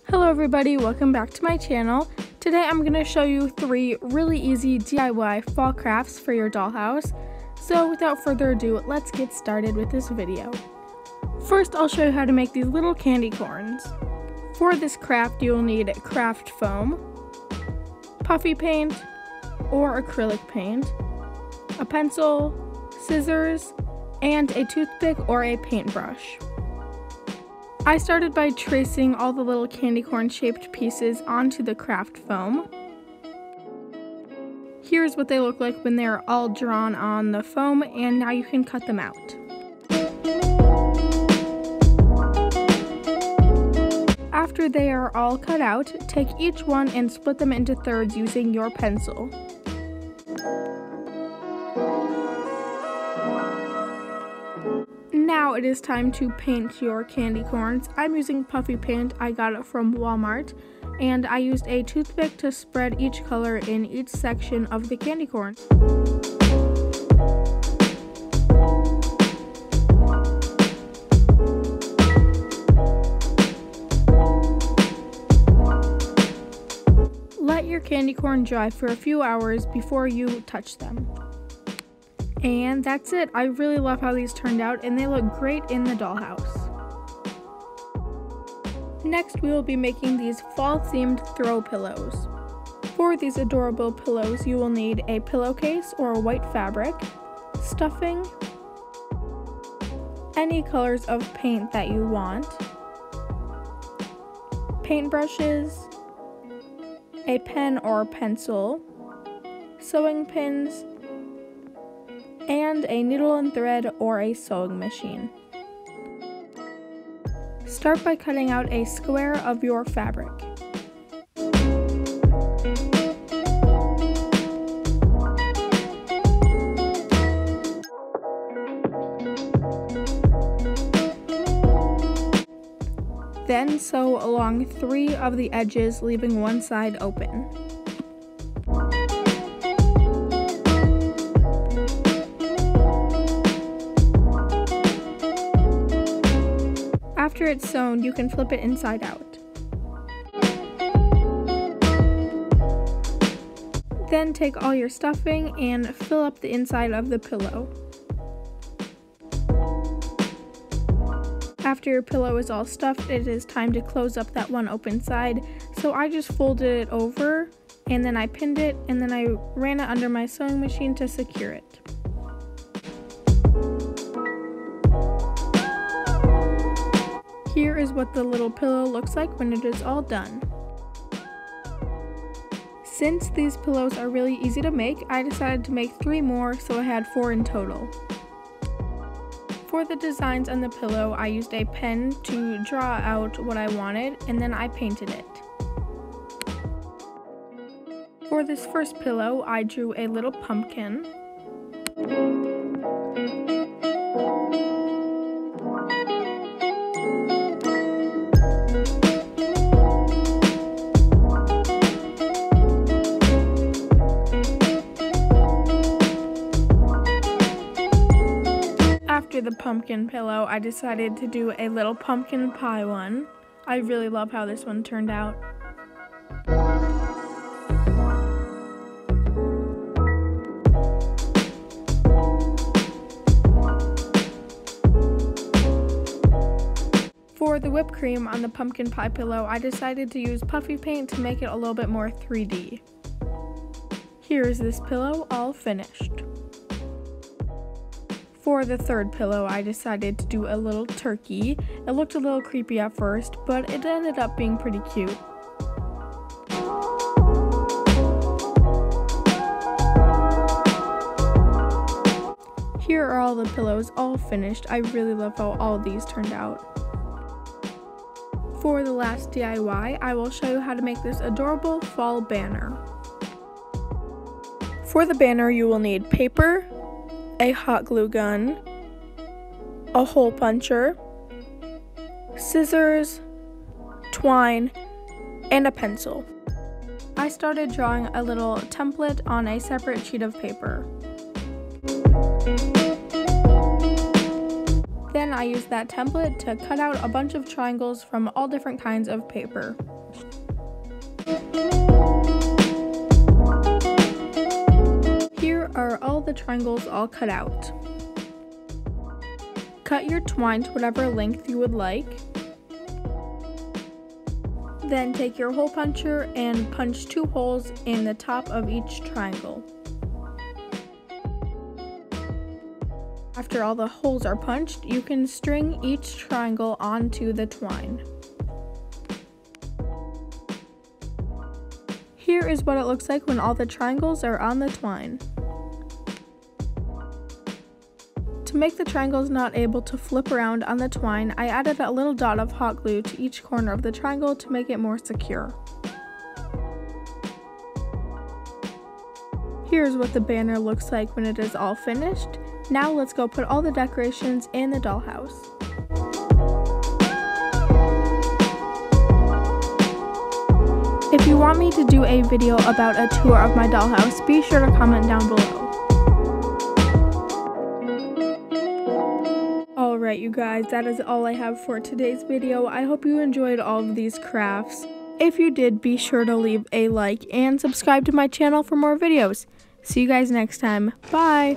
Hello everybody, welcome back to my channel. Today I'm going to show you 3 really easy DIY fall crafts for your dollhouse. So without further ado, let's get started with this video. First, I'll show you how to make these little candy corns. For this craft, you will need craft foam, puffy paint or acrylic paint, a pencil, scissors, and a toothpick or a paintbrush. I started by tracing all the little candy corn shaped pieces onto the craft foam. Here's what they look like when they're all drawn on the foam, and now you can cut them out. After they are all cut out, take each one and split them into thirds using your pencil. Now it is time to paint your candy corns. I'm using puffy paint. I got it from Walmart, and I used a toothpick to spread each color in each section of the candy corn. Let your candy corn dry for a few hours before you touch them. And that's it. I really love how these turned out, and they look great in the dollhouse. Next, we will be making these fall-themed throw pillows. For these adorable pillows, you will need a pillowcase or a white fabric, stuffing, any colors of paint that you want, paintbrushes, a pen or pencil, sewing pins, and a needle and thread or a sewing machine. Start by cutting out a square of your fabric. Then sew along 3 of the edges, leaving one side open. After it's sewn, you can flip it inside out. Then take all your stuffing and fill up the inside of the pillow. After your pillow is all stuffed, it is time to close up that one open side. So I just folded it over, and then I pinned it, and then I ran it under my sewing machine to secure it. Here is what the little pillow looks like when it is all done. Since these pillows are really easy to make, I decided to make 3 more, so I had 4 in total. For the designs on the pillow, I used a pen to draw out what I wanted, and then I painted it. For this first pillow, I drew a little pumpkin. After the pumpkin pillow, I decided to do a little pumpkin pie one. I really love how this one turned out. For the whipped cream on the pumpkin pie pillow, I decided to use puffy paint to make it a little bit more 3D. Here is this pillow all finished. For the third pillow, I decided to do a little turkey. It looked a little creepy at first, but it ended up being pretty cute. Here are all the pillows all finished. I really love how all of these turned out. For the last DIY, I will show you how to make this adorable fall banner. For the banner, you will need paper, a hot glue gun, a hole puncher, scissors, twine, and a pencil. I started drawing a little template on a separate sheet of paper. Then I used that template to cut out a bunch of triangles from all different kinds of paper. Here are all the triangles all cut out. Cut your twine to whatever length you would like. Then take your hole puncher and punch 2 holes in the top of each triangle. After all the holes are punched, you can string each triangle onto the twine. Here is what it looks like when all the triangles are on the twine. To make the triangles not able to flip around on the twine, I added a little dot of hot glue to each corner of the triangle to make it more secure. Here's what the banner looks like when it is all finished. Now let's go put all the decorations in the dollhouse. If you want me to do a video about a tour of my dollhouse, be sure to comment down below. Alright you guys, that is all I have for today's video. I hope you enjoyed all of these crafts. If you did, be sure to leave a like and subscribe to my channel for more videos. See you guys next time. Bye!